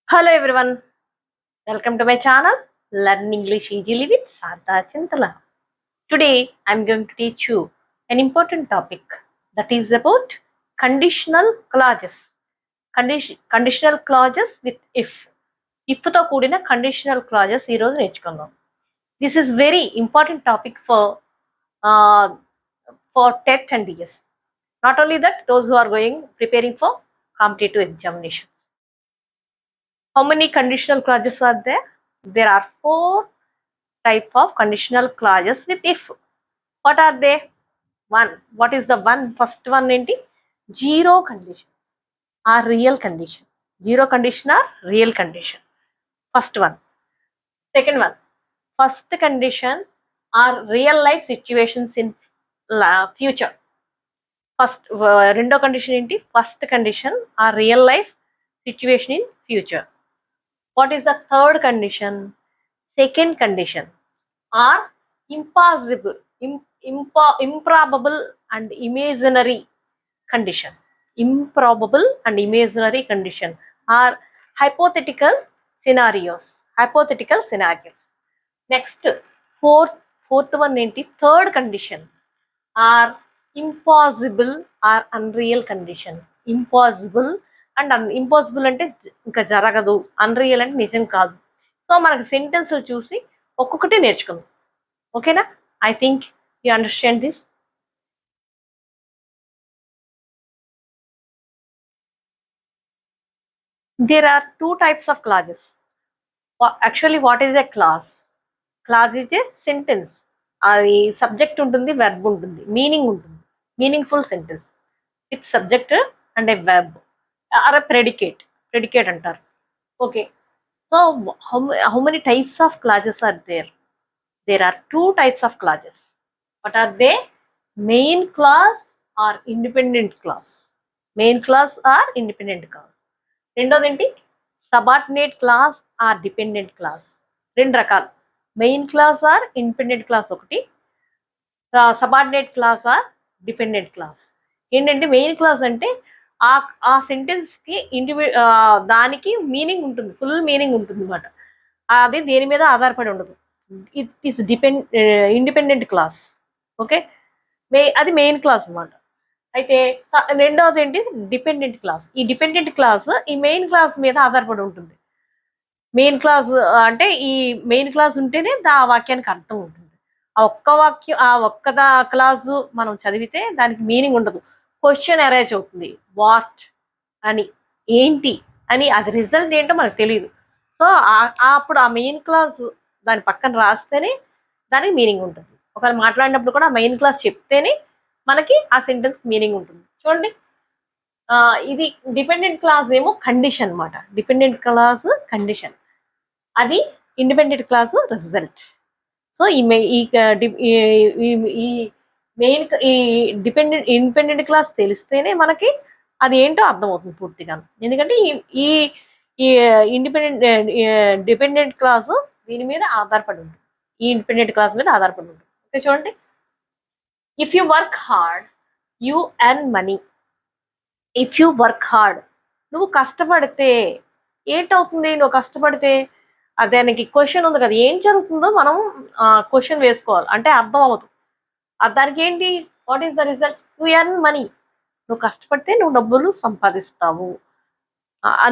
Hello everyone, welcome to my channel Learn English Easily with Sarda Chintala. Today I am going to teach you an important topic that is about conditional clauses. Conditional clauses with if. If తో కూడిన conditional clauses ఈ రోజు నేర్చుకుందాం. This is very important topic for TET and DS. Not only that, those who are preparing for competitive examinations. How many conditional clauses are there? There are 4 types of conditional clauses with if. What are they? One. What is the one? First one ఏంటి? Zero condition or real condition. Zero condition or real condition. First one. Second one. First condition are real life situations in future. First రెండో condition ఏంటి? First condition or real life situation in future. What is the third condition? Second condition are impossible, improbable and imaginary condition. Improbable and imaginary condition are hypothetical scenarios. Hypothetical scenarios. Next, fourth one ఏంటి? Third condition are impossible or unreal condition. Impossible and impossible అంటే ఇంకా జరగదు, unreal అంటే నిజం కాదు. So మనకు సెంటెన్స్లు చూసి ఒక్కొక్కటి నేర్చుకుందాం. ఓకేనా? I think you understand this. There are 2 types of clauses. Actually, what is a clause? Clause is a sentence. అది సబ్జెక్ట్ ఉంటుంది, వెర్బ్ ఉంటుంది, మీనింగ్ ఉంటుంది. Meaningful sentence with subject and a verb or a predicate అంటారు. Okay, so how many types of clauses are there? There are 2 types of clauses. What are they? Main clause or independent clause. Main clause or independent clause. రెండోది ఏంటి? subordinate clause or dependent clause. రెండు రకాలు, main clause or independent clause ఒకటి, subordinate clause or dependent clause. ఏంటంటే main clause అంటే ఆ సెంటెన్స్కి దానికి meaning ఉంటుంది, ఫుల్ మీనింగ్ ఉంటుంది అనమాట. అది దేని మీద ఆధారపడి ఉండదు. It is independent class. Okay, అది మెయిన్ క్లాస్ అనమాట. అయితే రెండవది ఏంటి? Dependent class. ఈ డిపెండెంట్ క్లాస్ ఈ మెయిన్ క్లాస్ మీద ఆధారపడి ఉంటుంది. మెయిన్ క్లాస్ అంటే ఈ మెయిన్ క్లాస్ ఉంటేనే ఆ వాక్యానికి అర్థం ఉంటుంది. ఆ ఒక్క వాక్యం, ఆ ఒక్క క్లాసు మనం చదివితే దానికి మీనింగ్ ఉండదు. క్వశ్చన్ అరైజ్ అవుతుంది, వాట్ అని, ఏంటి అని, అది రిజల్ట్ ఏంటో మనకు తెలియదు. సో అప్పుడు ఆ మెయిన్ క్లాస్ దాని పక్కన రాస్తేనే దానికి మీనింగ్ ఉంటుంది. ఒకవేళ మాట్లాడినప్పుడు కూడా మెయిన్ క్లాస్ చెప్తేనే మనకి ఆ సెంటెన్స్ మీనింగ్ ఉంటుంది. చూడండి, ఇది డిపెండెంట్ క్లాస్ ఏమో కండిషన్ అనమాట. డిపెండెంట్ క్లాస్ కండిషన్, అది ఇండిపెండెంట్ క్లాస్ రిజల్ట్. సో ఈ మెయిన్ ఈ ఇండిపెండెంట్ క్లాస్ తెలిస్తేనే మనకి అది ఏంటో అర్థమవుతుంది పూర్తిగా. ఎందుకంటే ఈ డిపెండెంట్ క్లాసు దీని మీద ఆధారపడి ఉంటుంది, ఈ ఇండిపెండెంట్ క్లాస్ మీద ఆధారపడి ఉంటుంది. ఓకే, చూడండి, if you work hard you earn money. If you work hard, నువ్వు కష్టపడితే ఏంటవుతుంది? నువ్వు కష్టపడితే దానికి క్వశ్చన్ ఉంది కదా, ఏం జరుగుతుందో మనం క్వశ్చన్ వేసుకోవాలి, అంటే అర్థం అవుతుంది. దానికి ఏంటి? What is the result? You earn money. నువ్వు కష్టపడితే నువ్వు డబ్బులు సంపాదిస్తావు.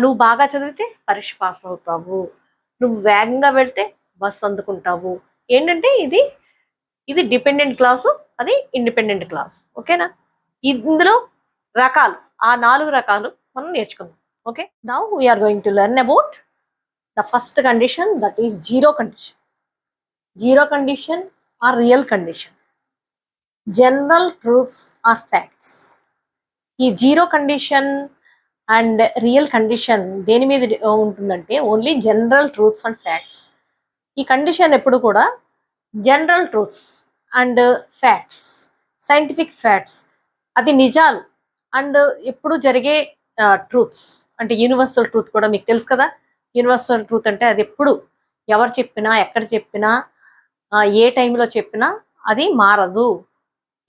నువ్వు బాగా చదివితే పరీక్ష పాస్ అవుతావు. నువ్వు వేగంగా వెళ్తే బస్ అందుకుంటావు. ఏంటంటే ఇది డిపెండెంట్ క్లాసు, అది ఇండిపెండెంట్ క్లాస్. ఓకేనా? ఇందులో రకాలు, ఆ 4 రకాలు మనం నేర్చుకుందాం. Okay, now we're going to learn about the first condition, that is zero condition. Zero condition or real condition. General truths or facts. ఈ zero condition and real condition దేని మీద ఉంటుందంటే only general truths and facts. ఈ condition ఎప్పుడు కూడా general truths and facts, scientific facts, అది నిజాలు and ఎప్పుడు జరిగే ట్రూత్స్, అంటే యూనివర్సల్ ట్రూత్ కూడా మీకు తెలుసు కదా. యూనివర్సల్ ట్రూత్ అంటే అది ఎప్పుడు ఎవరు చెప్పినా, ఎక్కడ చెప్పినా, ఏ టైంలో చెప్పినా అది మారదు.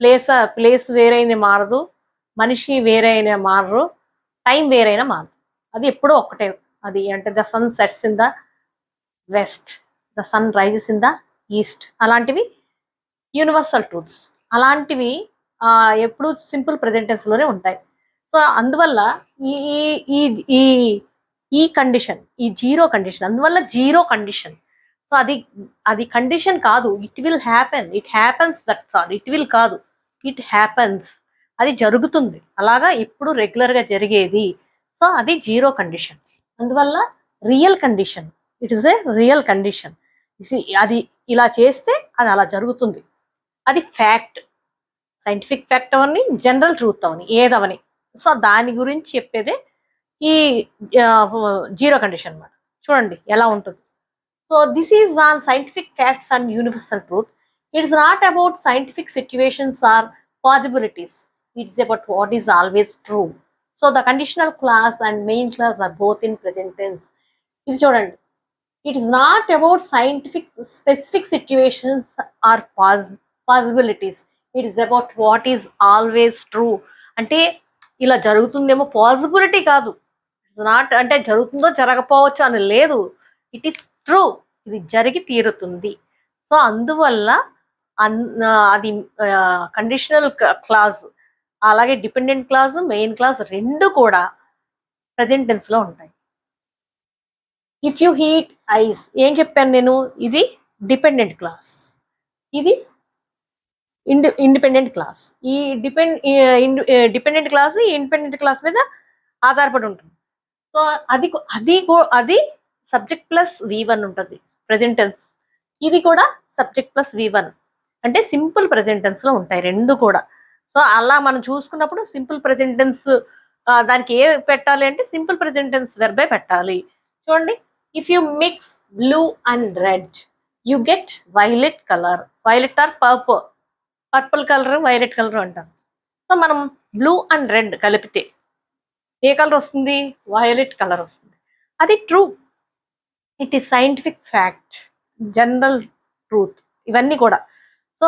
ప్లేస్ వేరైనా మారదు, మనిషి వేరైనా మారరు, టైం వేరైనా మారదు, అది ఎప్పుడూ ఒక్కటే. అది అంటే the sun sets in the west, the sun rises in the east, అలాంటివి యూనివర్సల్ ట్రూత్స్. అలాంటివి ఎప్పుడు సింపుల్ లోనే ఉంటాయి. సో అందువల్ల ఈ ఈ ఈ ఈ కండిషన్, ఈ జీరో కండిషన్, అందువల్ల జీరో కండిషన్. సో అది అది కండిషన్ కాదు, it will happen, it happens, that's all. It will కాదు, ఇట్ హ్యాపెన్స్, అది జరుగుతుంది, అలాగా ఎప్పుడు రెగ్యులర్గా జరిగేది. సో అది జీరో కండిషన్. అందువల్ల real condition, it is a real condition. అది ఇలా చేస్తే అది అలా జరుగుతుంది, అది ఫ్యాక్ట్. సైంటిఫిక్ ఫ్యాక్ట్ అవని, జనరల్ ట్రూత్ అవని, ఏదవని. సో దాని గురించి చెప్పేదే ఈ జీరో కండిషన్ అన్నమాట. చూడండి ఎలా ఉంటుంది. So this is on scientific facts and universal truth. It's not about scientific situations or possibilities, it's about what is always true. So the conditional clause and main clause are both in present tense. ఇది చూడండి, it is not about scientific specific situations or possibilities, it is about what is always true. అంటే ఇలా జరుగుతుందేమో, possibility కాదు. It's not అంటే జరుగుతుందో జరగపోవచ్చు అని లేదు, ఇట్ ఈస్ ట్రూ, ఇది జరిగి తీరుతుంది. సో అందువల్ల అది కండిషనల్ క్లాజ్, అలాగే డిపెండెంట్ క్లాజ్, మెయిన్ క్లాజ్ రెండు కూడా ప్రజెంట్ టెన్స్ లో ఉంటాయి. ఇఫ్ యూ హీట్ ఐస్, ఏం చెప్పాను నేను, ఇది డిపెండెంట్ క్లాస్, ఇది ఇండిపెండెంట్ క్లాస్. ఈ డిపెండెంట్ క్లాస్ ఇండిపెండెంట్ క్లాస్ మీద ఆధారపడి ఉంటుంది. సో అది అది సబ్జెక్ట్ ప్లస్ V1 ఉంటుంది ప్రెజెంట్ టెన్స్. ఇది కూడా సబ్జెక్ట్ ప్లస్ V1 అంటే సింపుల్ ప్రెజెంట్ టెన్స్ లో ఉంటాయి రెండు కూడా. సో అలా మనం చూసుకున్నప్పుడు సింపుల్ ప్రెజెంట్ టెన్స్ దానికి ఏ పెట్టాలి అంటే సింపుల్ ప్రెజెంట్ టెన్స్ వెర్బే పెట్టాలి. చూడండి, if you mix blue and red you get violet colour. Violet are purple colour, violet colour అంటాం. సో మనం బ్లూ అండ్ రెడ్ కలిపితే ఏ కలర్ వస్తుంది, వైలెట్ కలర్ వస్తుంది. అది true, it is scientific fact, general truth, ఇవన్నీ కూడా. సో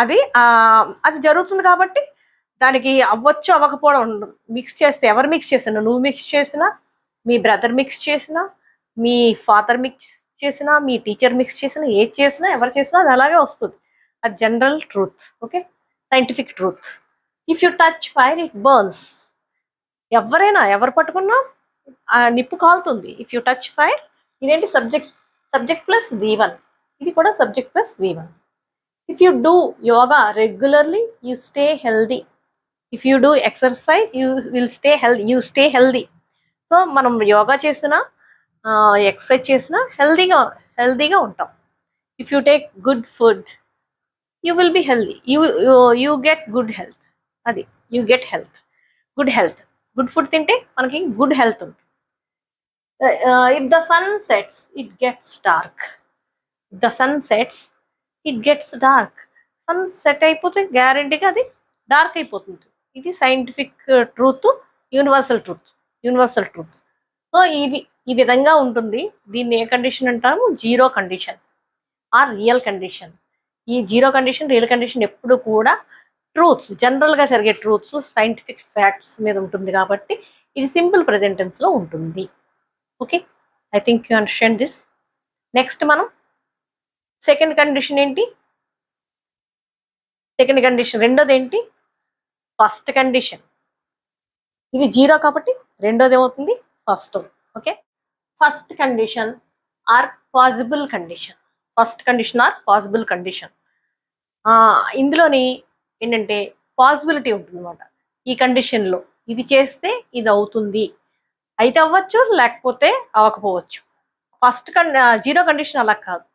అది జరుగుతుంది కాబట్టి దానికి అవ్వచ్చు అవ్వకపోవడం ఉండదు. మిక్స్ చేస్తే, ఎవరు మిక్స్ చేసినా, నువ్వు మిక్స్ చేసినా, మీ బ్రదర్ మిక్స్ చేసినా, మీ ఫాదర్ మిక్స్ చేసినా, మీ టీచర్ మిక్స్ చేసినా, ఏది చేసినా, ఎవరు చేసినా అది అలాగే వస్తుంది. అది general truth, okay, scientific truth. If you touch fire it burns, ఎవరు పట్టుకున్నా నిప్పు కాలుతుంది. ఇఫ్ యూ టచ్ ఫైర్, ఇదేంటి సబ్జెక్ట్ ప్లస్ V1, ఇది కూడా subject plus V1. If you do yoga regularly you stay healthy. If you do exercise you stay healthy. So మనం యోగా చేసినా, exercise చేసినా హెల్దీగా ఉంటాం. If you take good food you will be healthy, you get good health. అది you get good health. Good food తింటే మనకి good health ఉంటుంది. If the sun sets it gets dark. The sun sets it gets dark. Sun set అయిపోతే గ్యారంటీగా అది dark అయిపోతుంది. ఇది scientific truth, universal truth. So ఈ విధంగా ఉంటుంది. దీన్ని ఏ కండిషన్ అంటాము, zero condition or real condition. ఈ జీరో కండిషన్, రియల్ కండిషన్ ఎప్పుడు కూడా ట్రూత్స్, జనరల్గా జరిగే ట్రూత్స్, సైంటిఫిక్ ఫ్యాక్ట్స్ మీద ఉంటుంది కాబట్టి ఇది సింపుల్ ప్రెజెంట్ టెన్స్ లో ఉంటుంది. Okay, I think you understand this. Next మనం సెకండ్ కండిషన్ ఏంటి, సెకండ్ కండిషన్ రెండోది ఏంటి, ఫస్ట్ కండిషన్. ఇది జీరో కాబట్టి రెండోది ఏమవుతుంది, first. Okay, first condition or possible condition. First condition or possible condition. ఇందులోని ఏంటంటే పాసిబిలిటీ ఉంటుంది అనమాట. ఈ కండిషన్లో ఇది చేస్తే ఇది అవుతుంది, అయితే అవ్వచ్చు లేకపోతే అవ్వకపోవచ్చు. జీరో కండిషన్ అలా కాదు,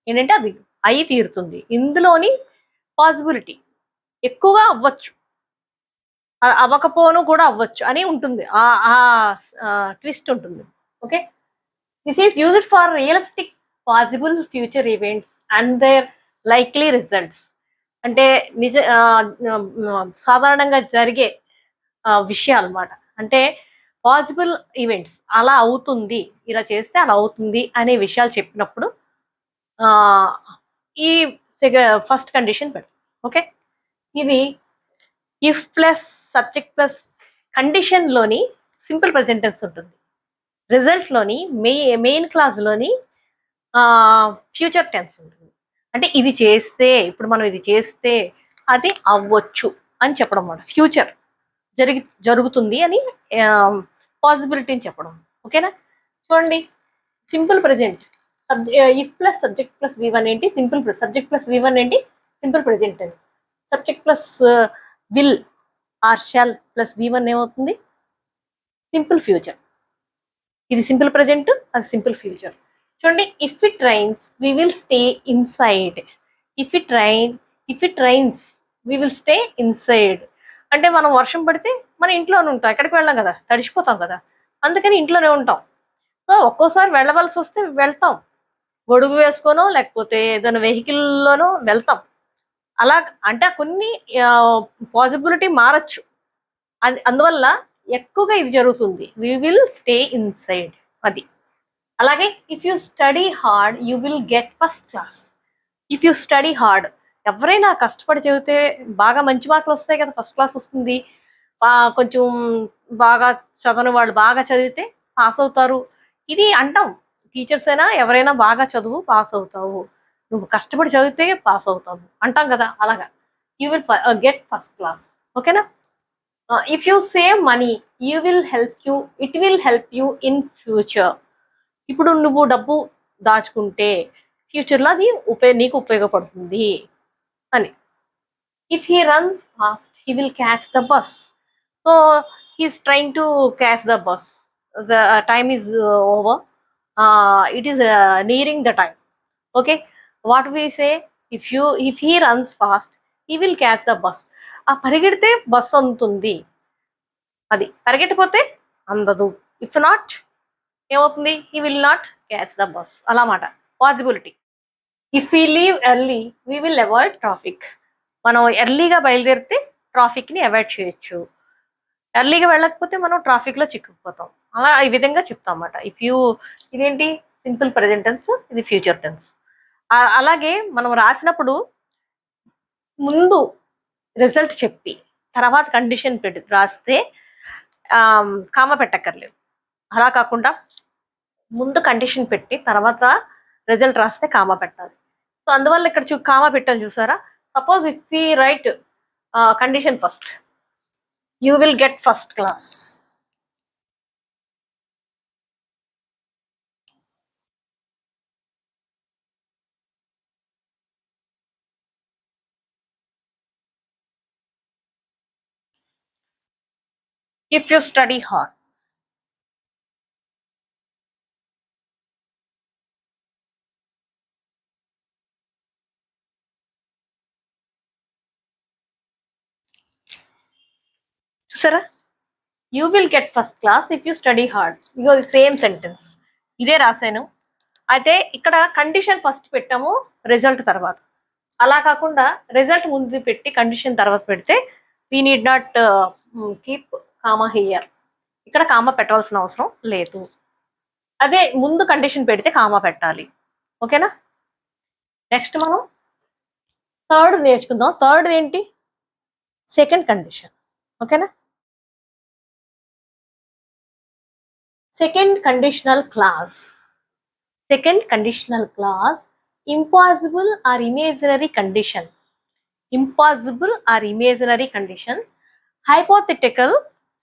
ఏంటంటే అది అయి తీరుతుంది. ఇందులోని పాసిబిలిటీ ఎక్కువగా అవ్వచ్చు, అవ్వకపోను కూడా అవ్వచ్చు అని ఉంటుంది, ట్విస్ట్ ఉంటుంది. Okay, this is used for realistic possible future events and their likely results. అంటే సాధారణంగా జరిగే విషయాలు అన్నమాట. అంటే పాసిబుల్ ఈవెంట్స్, అలా అవుతుంది, ఇలా చేస్తే అలా అవుతుంది అనే విషయాలు చెప్పినప్పుడు ఈ ఫస్ట్ కండిషన్ పెడతాం. ఓకే, ఇది ఇఫ్ ప్లస్ సబ్జెక్ట్ ప్లస్ కండిషన్లోని సింపుల్ ప్రెజెంట్ టెన్స్ ఉంటుంది. రిజల్ట్లోని మెయిన్ క్లాస్లోని ఫ్యూచర్ టెన్స్ ఉంటుంది. అంటే ఇది చేస్తే, ఇప్పుడు మనం ఇది చేస్తే అది అవ్వచ్చు అని చెప్పడం అన్నమాట. ఫ్యూచర్ జరుగుతుంది అని పాసిబిలిటీని చెప్పడం. ఓకేనా? చూడండి, simple present if plus subject plus V1 ఏంటి? సింపుల్ సబ్జెక్ట్ ప్లస్ V1 ఏంటి? Simple present tense. Subject plus will or shall plus V1 ఏమవుతుంది? Simple future. ఇది సింపుల్ ప్రెజెంట్, అది సింపుల్ ఫ్యూచర్. చూడండి, if it rains we will stay inside. If it rains we will stay inside. అంటే మనం వర్షం పడితే మన ఇంట్లోనే ఉంటాం, ఎక్కడికి వెళ్ళాం కదా, తడిసిపోతాం కదా, అందుకని ఇంట్లోనే ఉంటాం. సో ఒక్కోసారి వెళ్ళవలసి వస్తే వెళ్తాం, గొడుగు వేసుకోనో లేకపోతే ఏదైనా వెహికల్లోనో వెళ్తాం. అలా అంటే కొన్ని పాసిబిలిటీ మారచ్చు. అందువల్ల ఎక్కువగా ఇది జరుగుతుంది, వి విల్ స్టే ఇన్సైడ్. అది. అలాగే if you study hard you will get first class. If you study hard, ఎవరైనా కష్టపడి చదివితే బాగా మంచి మార్కులు వస్తాయి కదా, ఫస్ట్ క్లాస్ వస్తుంది. కొంచెం బాగా చదవని వాళ్ళు బాగా చదివితే పాస్ అవుతారు. ఇది అంటాం, టీచర్స్ అయినా ఎవరైనా బాగా చదువు పాస్ అవుతావు, నువ్వు కష్టపడి చదివితే పాస్ అవుతావు అంటాం కదా, అలాగా you will get first class. ఓకేనా? If you save money it will help you in future. ఇప్పుడు నువ్వు డబ్బు దాచుకుంటే ఫ్యూచర్లో అది నీకు ఉపయోగపడుతుంది అని. If he runs fast he will catch the bus. So he's trying to catch the bus. The time is over, it is nearing the time. Okay, what we say? If he runs fast he will catch the bus. ఆ పరిగెడితే bus అందుతుంది, అది పరిగెట్టిపోతే అందదు. If not ఏమవుతుంది? He will not catch the bus. అలా మాట possibility. If we leave early we will avoid traffic. మనం ఎర్లీగా బయలుదేరితే ట్రాఫిక్ని అవాయిడ్ చేయొచ్చు, ఎర్లీగా వెళ్ళకపోతే మనం ట్రాఫిక్లో చిక్కుకుపోతాం. అలా ఈ విధంగా చెప్తాం అన్నమాట. ఇదేంటి? సింపుల్ ప్రెజెంట్ టెన్స్, ఇది ఫ్యూచర్ టెన్స్. అలాగే మనం రాసినప్పుడు ముందు రిజల్ట్ చెప్పి తర్వాత కండిషన్ పెట్టి రాస్తే కామ పెట్టక్కర్లేదు. అలా కాకుండా ముందు కండిషన్ పెట్టి తర్వాత రిజల్ట్ రాస్తే కామా పెట్టాలి. సో అందువల్ల ఇక్కడ కామా పెట్టాను చూసారా. Suppose if we write condition first, you will get first class. If you study hard, చూసారా, you will get first class if you study hard. ఇగో సేమ్ సెంటెన్స్, ఇదే రాశాను. అయితే ఇక్కడ కండిషన్ ఫస్ట్ పెట్టాము, రిజల్ట్ తర్వాత. అలా కాకుండా రిజల్ట్ ముందు పెట్టి కండిషన్ తర్వాత పెడితే we need not keep comma here. ఇక్కడ కామా పెట్టవలసిన అవసరం లేదు. అదే ముందు కండిషన్ పెడితే కామా పెట్టాలి. ఓకేనా? నెక్స్ట్ మనం థర్డ్ నేర్చుకుందాం. థర్డ్ ఏంటి? Second condition. ఓకేనా? Second conditional clause. Second conditional clause impossible or imaginary condition. Impossible or imaginary condition. Hypothetical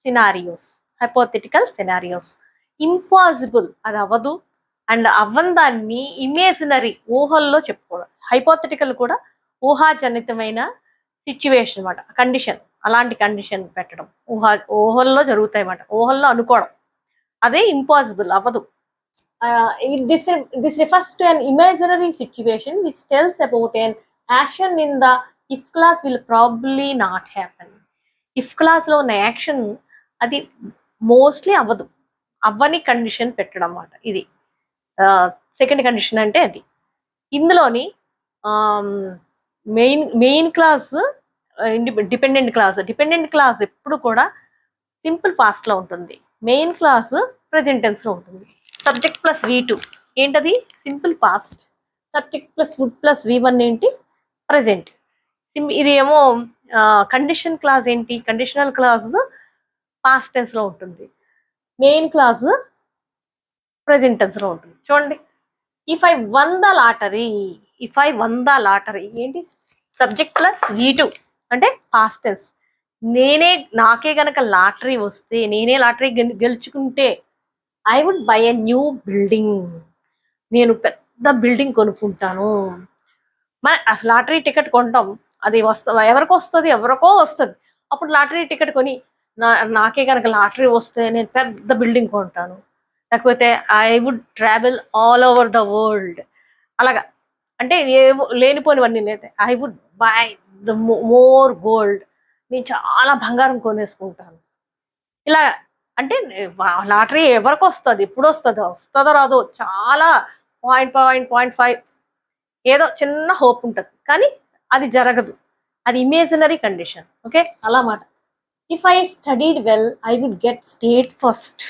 scenarios. Hypothetical scenarios. Impossible అది అవ్వదు, అండ్ అవ్వని దాన్ని ఇమేజినరీ ఊహల్లో చెప్పుకోవడం. హైపోథెటికల్ కూడా ఊహాజనితమైన సిచ్యువేషన్ అనమాట, కండిషన్. అలాంటి కండిషన్ పెట్టడం ఊహల్లో జరుగుతాయి అన్నమాట, ఊహల్లో అనుకోవడం. అదే ఇంపాసిబుల్, అవ్వదు. This refers to an imaginary situation which tells about an action in the if clause will probably not happen. If clause లో ఉన్న యాక్షన్ అది మోస్ట్లీ అవ్వదు, అవ్వని కండిషన్ పెట్టడం అన్నమాట. ఇది సెకండ్ కండిషన్ అంటే అది. ఇందులోని మెయిన్ క్లాస్, డిపెండెంట్ క్లాస్ ఎప్పుడు కూడా సింపుల్ పాస్ట్ లో ఉంటుంది, మెయిన్ క్లాస్ ప్రెజెంట్ టెన్స్ లో ఉంటుంది. సబ్జెక్ట్ ప్లస్ V2 ఏంటది? Simple past. Subject plus would plus V1 ఏంటి? ప్రెజెంట్. ఇది ఏమో కండిషన్ క్లాస్ ఏంటి? కండిషనల్ క్లాస్ పాస్ట్ టెన్స్ లో ఉంటుంది. మెయిన్ క్లాస్ ప్రెజెంట్ టెన్స్ లో ఉంటుంది. చూడండి, if I won the lottery, if I won the lottery ఏంటి, సబ్జెక్ట్ ప్లస్ V2 అంటే పాస్ట్ టెన్స్. నాకే గనక లాటరీ వస్తే, నేనే లాటరీ గెలుచుకుంటే, I would buy a new building, నేను పెద్ద బిల్డింగ్ కొనుక్కుంటాను. మన లాటరీ టికెట్ కొంటాం, అది ఎవరికో వస్తుంది, ఎవరికో వస్తుంది. అప్పుడు లాటరీ టికెట్ కొని నాకే కనుక లాటరీ వస్తే నేను పెద్ద బిల్డింగ్ కొంటాను, లేకపోతే I would travel all over the world. అలాగా అంటే లేనిపోనివన్నీ లేదు. I would buy the more gold, నేను చాలా బంగారం కొనేసుకుంటాను. ఇలా అంటే లాటరీ ఎవరికి వస్తుంది, ఎప్పుడు వస్తుందో, వస్తుందో రాదో, చాలా 0.5 ఏదో చిన్న హోప్ ఉంటుంది, కానీ అది జరగదు, అది ఇమేజినరీ కండిషన్. ఓకే, అలా మాట. If I studied well I would get state first,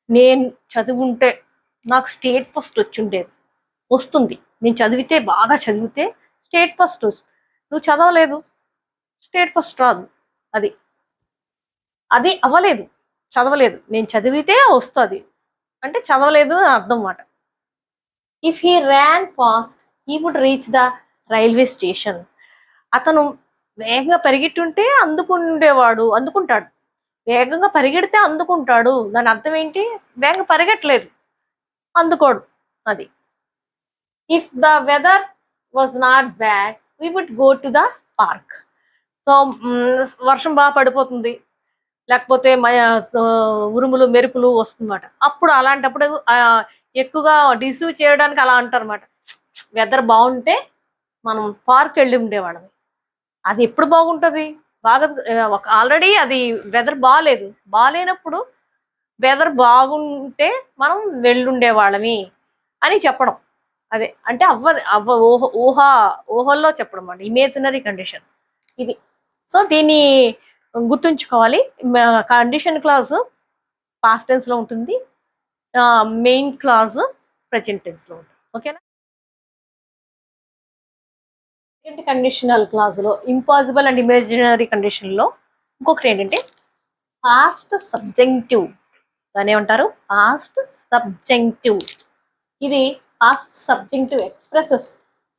నేను చదువుంటే నాకు స్టేట్ ఫస్ట్ వచ్చుండేది, వస్తుంది. నేను చదివితే, బాగా చదివితే స్టేట్ ఫస్ట్ వస్తుంది. నువ్వు చదవలేదు, స్టేట్ ఫస్ట్ రాదు. అది అది అవ్వలేదు, చదవలేదు. నేను చదివితే వస్తుంది అంటే చదవలేదు అని అర్థం మాట. If he ran fast he would reach the railway station, అతను వేగంగా పరిగెట్టుంటే అందుకుంటాడు. వేగంగా పరిగెడితే అందుకుంటాడు, దాని అర్థం ఏంటి, వేగంగా పరిగెట్టలేదు, అందుకోడు. అది. If the weather was not bad we would go to the park. So వర్షం బాగా పడిపోతుంది, లేకపోతే ఉరుములు మెరుపులు వస్తుందన్నమాట. అప్పుడు అలాంటప్పుడు ఎక్కువగా డిసీవ్ చేయడానికి అలా అంటారన్నమాట. వెదర్ బాగుంటే మనం పార్క్ వెళ్ళి ఉండేవాళ్ళం. అది ఎప్పుడు బాగుంటుంది, బాగా ఆల్రెడీ అది వెదర్ బాగాలేనప్పుడు వెదర్ బాగుంటే మనం వెళ్ళుండేవాళ్ళమి అని చెప్పడం. అదే అంటే ఊహల్లో చెప్పడం అన్నమాట, ఇమేజినరీ కండిషన్ ఇది. సో దీన్ని గుర్తుంచుకోవాలి. కండిషన్ క్లాజ్ పాస్ట్ టెన్స్ లో ఉంటుంది, మెయిన్ క్లాజ్ ప్రెజెంట్ టెన్స్ లో ఉంటుంది. ఓకేనా. కండిషనల్ క్లాజ్ లో ఇంపాసిబుల్ అండ్ ఇమేజినరీ కండిషన్ లో ఇంకొకటి ఏంటంటే పాస్ట్ సబ్జెక్టివ్. దాన్ని ఏమంటారు, పాస్ట్ సబ్జెక్టివ్. ఇది past subjective expresses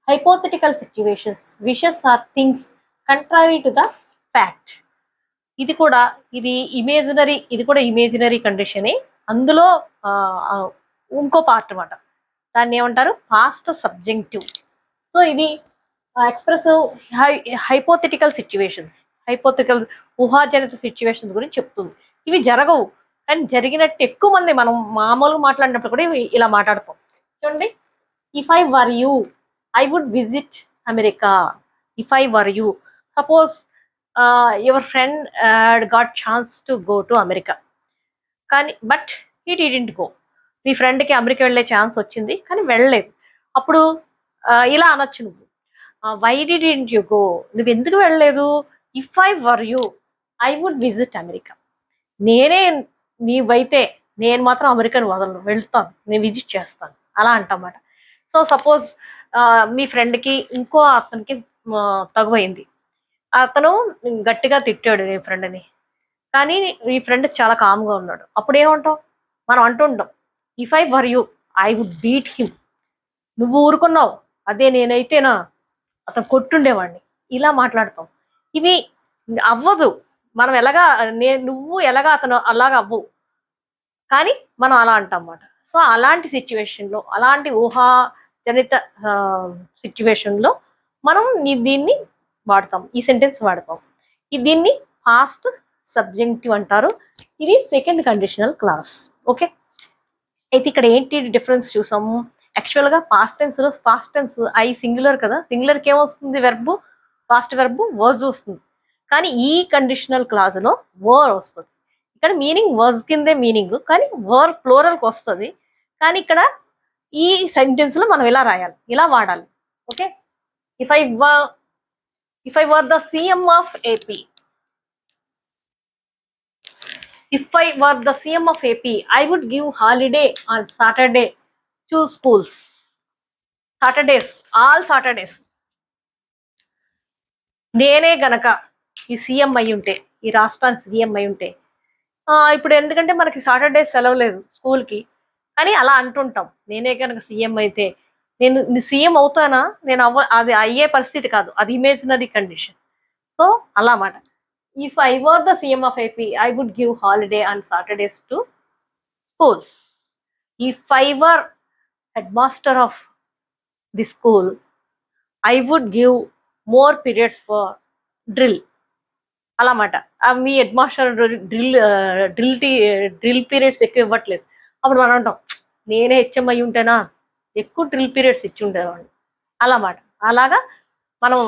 hypothetical situations, wishes or things contrary to the fact. ఇది కూడా ఇమేజినరీ కండిషనే. అందులో ఇంకో పార్ట్ అన్నమాట, దాన్ని ఏమంటారు పాస్ట్ సబ్జెక్టివ్. సో ఇది ఎక్స్ప్రెస్ హైపోథెటికల్ ఊహాజనిత సిచ్యువేషన్స్ గురించి చెప్తుంది. ఇవి జరగవు, కానీ జరిగినట్టు ఎక్కువ మంది మనం మామూలుగా మాట్లాడినప్పుడు కూడా ఇలా మాట్లాడతాం. చూడండి, if I were you I would visit America. If I were you, suppose your friend got chance to go to America, కానీ బట్ హీ డిడ్ంట్ గో. మీ ఫ్రెండ్కి అమెరికా వెళ్ళే ఛాన్స్ వచ్చింది కానీ వెళ్ళలేదు. అప్పుడు ఇలా అనొచ్చు నువ్వు, వై డిడ్ంట్ యు గో, నువ్వు ఎందుకు వెళ్ళలేదు. If I were you I would visit America. నీవైతే నేను మాత్రం అమెరికాని వదలను, వెళ్తాను, నేను విజిట్ చేస్తాను, అలా అంటమాట. సో సపోజ్ మీ ఫ్రెండ్కి ఇంకో అతనికి తగువైంది, అతను గట్టిగా తిట్టాడు నీ ఫ్రెండ్ని, కానీ ఈ ఫ్రెండ్ చాలా కామ్గా ఉన్నాడు. అప్పుడు ఏమంటావు, మనం అంటుంటాం if I were you I would beat him. నువ్వు ఊరుకున్నావు, అదే నేనైతేనా అతను కొట్టుండేవాడిని, ఇలా మాట్లాడతాం. ఇవి అవ్వదు, మనం నువ్వు ఎలాగా అతను అలాగా అవ్వవు, కానీ మనం అలా అంటాం అన్నమాట. సో అలాంటి సిచ్యువేషన్లో, అలాంటి ఊహాజనిత సిచ్యువేషన్లో మనం దీన్ని వాడతాం, ఈ సెంటెన్స్ వాడతాం. దీన్ని పాస్ట్ సబ్జెక్టివ్ అంటారు. ఇది సెకండ్ కండిషనల్ క్లాస్. ఓకే, అయితే ఇక్కడ ఏంటి డిఫరెన్స్ చూసాము. యాక్చువల్గా పాస్ట్ టెన్స్ ఐ సింగులర్ కదా, సింగులర్కి ఏమొస్తుంది, పాస్ట్ వెర్బ్ వర్జ్ వస్తుంది. కానీ ఈ కండిషనల్ క్లాజ్లో వర్ వస్తుంది. ఇక్కడ మీనింగ్ వర్జ్ కిందే మీనింగ్, కానీ వర్ ప్లోరల్కి వస్తుంది. కానీ ఇక్కడ ఈ సెంటెన్స్లో మనం ఇలా రాయాలి, ఇలా వాడాలి. Okay, if I were the CM of AP, if I were the CM of AP, I would give holiday on Saturday to schools. Saturdays, all Saturdays. నేనే గనక ఈ సీఎం అయి ఉంటే, ఈ రాష్ట్రానికి సీఎం అయి ఉంటే, ఇప్పుడు ఎందుకంటే మనకి సాటర్డే సెలవు లేదు స్కూల్కి, కానీ అలా అంటుంటాం. నేనే కనుక సీఎం అయితే నేను సీఎం అవుతానా, నేను అది అయ్యే పరిస్థితి కాదు, అది ఇమేజినరీ కండిషన్. సో అలా మాట. If I were the CM of AP I would give holiday on Saturdays to schools. If I were head master of the school I would give more periods for drill. అలా మాట. మీ head master drill drill drill periods ఎక్కువ ఇవ్వట్లేదు. అప్పుడు మనం అంటాం, నేనే HM అయి ఉంటేనా ఎక్కువ డ్రిల్ పీరియడ్స్ ఇచ్చి ఉండేవాడిని. అలా మాట. అలాగా మనం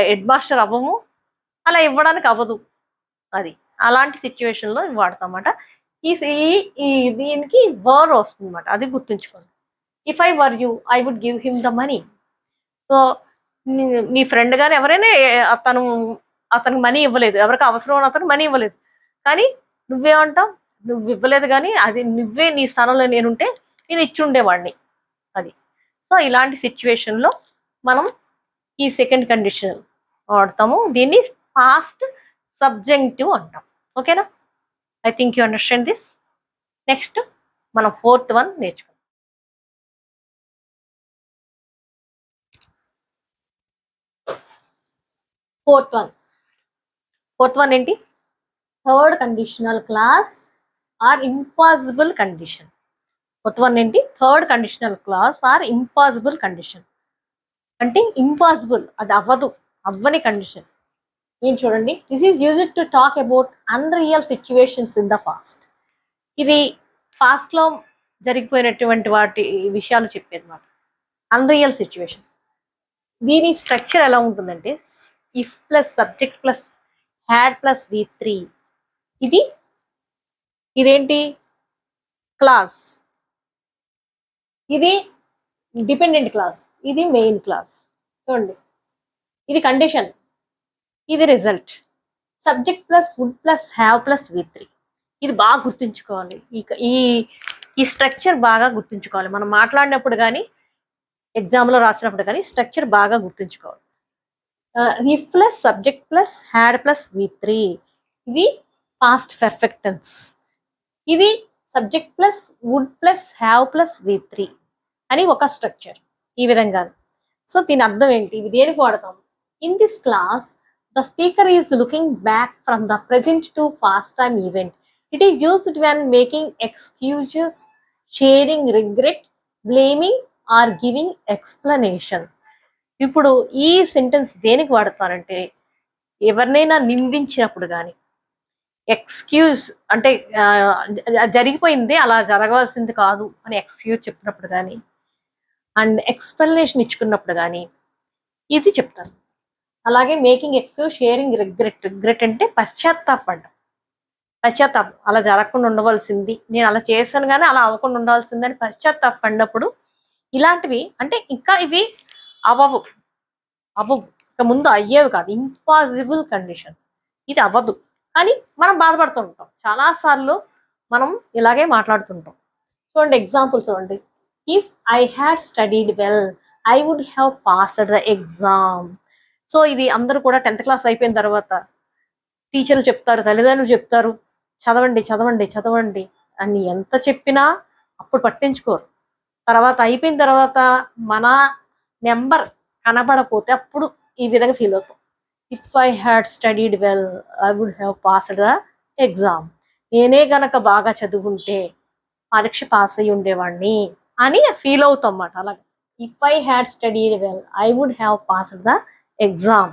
హెడ్ మాస్టర్ అవ్వము, అలా ఇవ్వడానికి అవ్వదు. అది అలాంటి సిచ్యువేషన్లో వాడతామన్నమాట. దీనికి వర్ వస్తుంది అనమాట, అది గుర్తుంచుకోండి. If I were you I would give him the money. So మీ ఫ్రెండ్ గారు ఎవరైనా అతనికి మనీ ఇవ్వలేదు, ఎవరికి అవసరం అని అతను మనీ ఇవ్వలేదు, కానీ నువ్వేమంటావు, నువ్వు ఇవ్వలేదు కానీ అది నువ్వే నీ స్థానంలో నేనుంటే నేను ఇచ్చి ఉండేవాడిని. అది. సో ఇలాంటి సిచ్యువేషన్లో మనం ఈ సెకండ్ కండిషన్ వాడతాము. దీన్ని పాస్ట్ సబ్జెక్టివ్ అంటాం. ఓకేనా? I think you understand this. Next మనం ఫోర్త్ వన్ నేర్చుకుందాం. ఫోర్త్ వన్ ఏంటి? Third conditional clause or impossible condition. Fourth one ఏంటి? Third conditional clause or impossible condition. అంటే ఇంపాసిబుల్, అది అవ్వదు, అవ్వని కండిషన్. ఏం చూడండి, this is used to talk about unreal situations in the past. ఇది పాస్ట్లో జరిగిపోయినటువంటి వాటి విషయాలు చెప్పేది మాట, అన్రియల్ సిచ్యువేషన్స్. దీని స్ట్రక్చర్ ఎలా ఉంటుందంటే if plus subject plus had plus V3. ఇదేంటి? క్లాస్. ఇది డిపెండెంట్ క్లాస్, ఇది మెయిన్ క్లాస్. చూడండి, ఇది కండిషన్, ఇది result. Subject plus would plus have plus V3. ఇది బాగా గుర్తుంచుకోవాలి. ఈ స్ట్రక్చర్ బాగా గుర్తుంచుకోవాలి. మనం మాట్లాడినప్పుడు కానీ ఎగ్జామ్లో రాసినప్పుడు కానీ స్ట్రక్చర్ బాగా గుర్తుంచుకోవాలి. If plus subject plus had plus V3, ఇది పాస్ట్ పర్ఫెక్ట్ టెన్స్. ఇది subject plus would plus have plus V3 అని ఒక స్ట్రక్చర్. ఈ విధంగా. సో దీని అర్థం ఏంటి? ఇది దేనికి వాడతాం? In this clause the speaker is looking back from the present to past time event. It is used when making excuses, sharing regret, blaming or giving explanation. ఇప్పుడు ఈ సెంటెన్స్ దేనికి వాడతారంటే ఎవరినైనా నిందించినప్పుడు కానీ, ఎక్స్క్యూజ్ అంటే జరిగిపోయింది, అలా జరగవలసింది కాదు అని ఎక్స్క్యూజ్ చెప్పినప్పుడు కానీ, అండ్ ఎక్స్ప్లెనేషన్ ఇచ్చుకున్నప్పుడు కానీ ఇది చెప్తాను. అలాగే మేకింగ్ ఎక్స్క్యూజ్, షేరింగ్ రిగ్రెట్ అంటే పశ్చాత్తాపడ్డం. పశ్చాత్తాపం, అలా జరగకుండా ఉండవలసింది, నేను అలా చేశాను కానీ అలా అవ్వకుండా ఉండాల్సింది అని పశ్చాత్తాపడినప్పుడు ఇలాంటివి. అంటే ఇంకా ఇవి అవ్వవు, ఇక ముందు అయ్యేవి కాదు, ఇంపాసిబుల్ కండిషన్. ఇది అవ్వదు కానీ మనం బాధపడుతుంటాం. చాలాసార్లు మనం ఇలాగే మాట్లాడుతుంటాం. చూడండి ఎగ్జాంపుల్ చూడండి. If I had studied well I would have passed the exam. So ఇది అందరూ కూడా 10th క్లాస్ అయిపోయిన తర్వాత టీచర్లు చెప్తారు, తల్లిదండ్రులు చెప్తారు, చదవండి చదవండి చదవండి అని ఎంత చెప్పినా అప్పుడు పట్టించుకోరు. తర్వాత అయిపోయిన తర్వాత మన నెంబర్ కనబడపోతే అప్పుడు ఈ విధంగా ఫీల్ అవుతాం. If I had studied well I would have passed the exam. నేనే గనక బాగా చదువుకుంటే పరీక్ష పాస్ అయ్యి ఉండేవాడిని అని ఫీల్ అవుతాం అన్నమాట. అలాగే if I had studied well I would have passed the exam.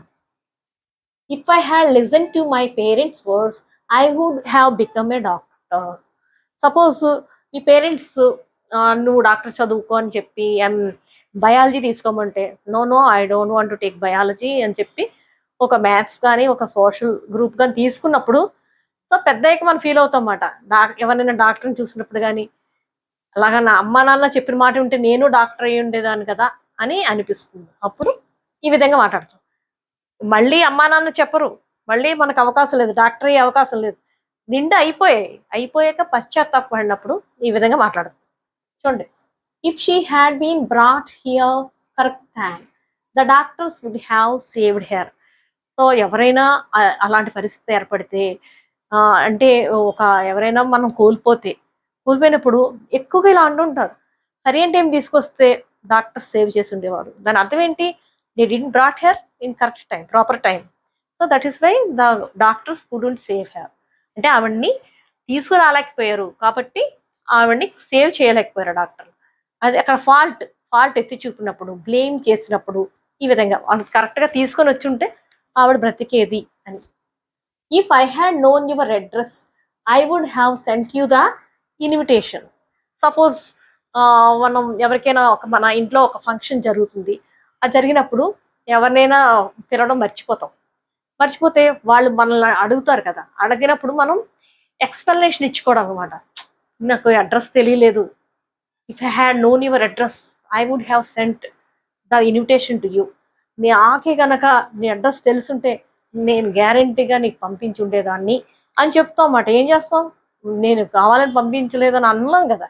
If I had listen to my parents words I would have become a doctor. Suppose మీ పేరెంట్స్ నువ్వు డాక్టర్ చదువుకో అని చెప్పి బయాలజీ తీసుకోమంటే no I don't want to take biology అని చెప్పి ఒక maths కానీ ఒక సోషల్ గ్రూప్ కానీ తీసుకున్నప్పుడు సో పెద్దయ్యాక మనం ఫీల్ అవుతాం అన్నమాట. ఎవరైనా డాక్టర్ని చూసినప్పుడు కానీ అలాగా నా అమ్మ నాన్న చెప్పిన మాట ఉంటే నేను డాక్టర్ అయ్యి ఉండేదాన్ని కదా అని అనిపిస్తుంది. అప్పుడు ఈ విధంగా మాట్లాడతాం. మళ్ళీ అమ్మా నాన్న చెప్పరు, మళ్ళీ మనకు అవకాశం లేదు, డాక్టర్ అయ్యే అవకాశం లేదు, నిండా అయిపోయాక పశ్చాత్తాపడినప్పుడు ఈ విధంగా మాట్లాడతాం. చూడండి, if she had been brought here correct time the doctors would have saved her. So ఎవరైనా అలాంటి పరిస్థితి ఏర్పడితే అంటే ఎవరైనా మనం కోల్పోతే కోల్పోయినప్పుడు ఎక్కువగా ఇలా అంటుంటారు, సరైన టైం తీసుకొస్తే డాక్టర్ సేవ్ చేసి ఉండేవాడు. దాని అర్థం ఏంటి? They did brought her in correct time, proper time. So that is why the doctors couldn't save her. అంటే ఆవిడ్ని తీసుకురాలేకపోయారు కాబట్టి ఆవిడ్ని సేవ్ చేయలేకపోయారు డాక్టర్. అది అక్కడ ఫాల్ట్ ఎత్తి చూపినప్పుడు, బ్లేమ్ చేసినప్పుడు ఈ విధంగా వాళ్ళు కరెక్ట్గా తీసుకొని వచ్చి ఉంటే ఆవిడ బ్రతికేది అని. If I had known your address I would have sent you the invitation. Suppose మనం ఎవరికైనా మన ఇంట్లో ఒక ఫంక్షన్ జరుగుతుంది, అది జరిగినప్పుడు ఎవరినైనా తినడం మర్చిపోతే వాళ్ళు మనల్ని అడుగుతారు కదా, అడిగినప్పుడు మనం ఎక్స్ప్లెనేషన్ ఇచ్చుకోవడం అనమాట. నాకు అడ్రస్ తెలియలేదు, if I had known your address I would have sent the invitation to you. నాకే గనక నీ అడ్రస్ తెలుసుంటే నేను గ్యారంటీగా నీకు పంపించి ఉండేదాన్ని అని చెప్తాం అన్నమాట. ఏం చేస్తాం, నేను కావాలని పంపించలేదని అన్నాం కదా.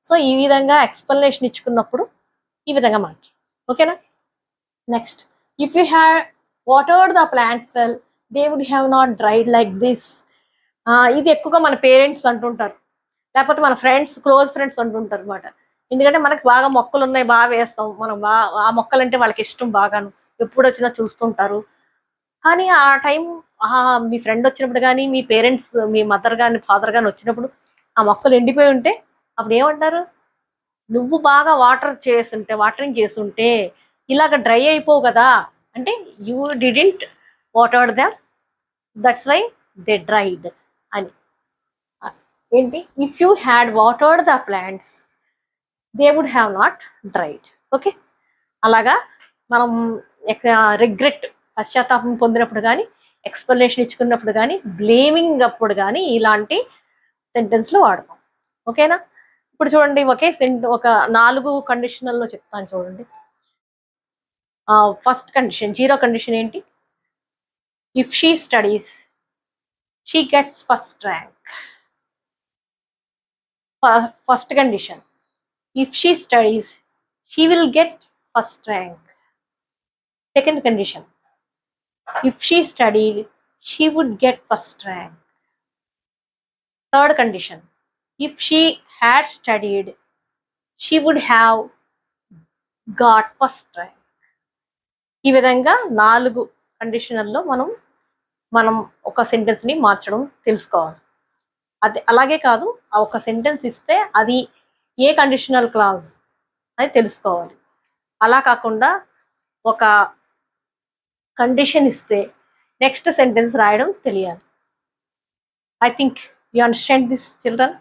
సో ఈ విధంగా ఎక్స్ప్లెనేషన్ ఇచ్చుకున్నప్పుడు ఈ విధంగా మనకి ఓకేనా. Next, if you have watered the plants well they would have not dried like this. ఇది ఎక్కువగా మన పేరెంట్స్ అంటుంటారు, లేకపోతే మన ఫ్రెండ్స్, క్లోజ్ ఫ్రెండ్స్ అంటుంటారు అనమాట. ఎందుకంటే మనకు బాగా మొక్కలు ఉన్నాయి, బాగా వేస్తాం మనం, ఆ మొక్కలంటే వాళ్ళకి ఇష్టం, బాగాను ఎప్పుడు వచ్చినా చూస్తుంటారు. కానీ ఆ టైం మీ ఫ్రెండ్ వచ్చినప్పుడు కానీ, మీ పేరెంట్స్, మీ మదర్ కానీ ఫాదర్ కానీ వచ్చినప్పుడు ఆ మొక్కలు ఎండిపోయి ఉంటే అప్పుడు ఏమంటారు, నువ్వు బాగా వాటరింగ్ చేస్తుంటే ఇలాగ డ్రై అయిపోవు కదా. అంటే you didn't water them, that's why they dried అని. ఏంటి, if you had watered the plants they would have not dried. Okay, అలాగా మనం రిగ్రెట్, పశ్చాత్తాపం పొందినప్పుడు కానీ, ఎక్స్ప్లెనేషన్ ఇచ్చుకున్నప్పుడు కానీ, బ్లేమింగ్ అప్పుడు కానీ ఇలాంటి సెంటెన్స్లు వాడతాం. ఓకేనా. ఇప్పుడు చూడండి, ఒక 4 కండిషనల్లో చెప్తాను చూడండి. ఫస్ట్ కండిషన్, 0 కండిషన్ ఏంటి, if she studies she gets first rank. First condition, if she studies she will get first rank. Second condition, if she studied, she would get first rank. Third condition, if she had studied, she would have got first rank. ఈ విధంగా 4 కండిషనల్లో మనం ఒక సెంటెన్స్ని మార్చడం తెలుసుకోవాలి. అలాగే కాదు, ఆ ఒక సెంటెన్స్ ఇస్తే అది ఏ కండిషనల్ క్లాజ్ అని తెలుసుకోవాలి. అలా కాకుండా ఒక కండిషన్ ఇస్తే నెక్స్ట్ సెంటెన్స్ రాయడం తెలియాలి. I think you understand this children.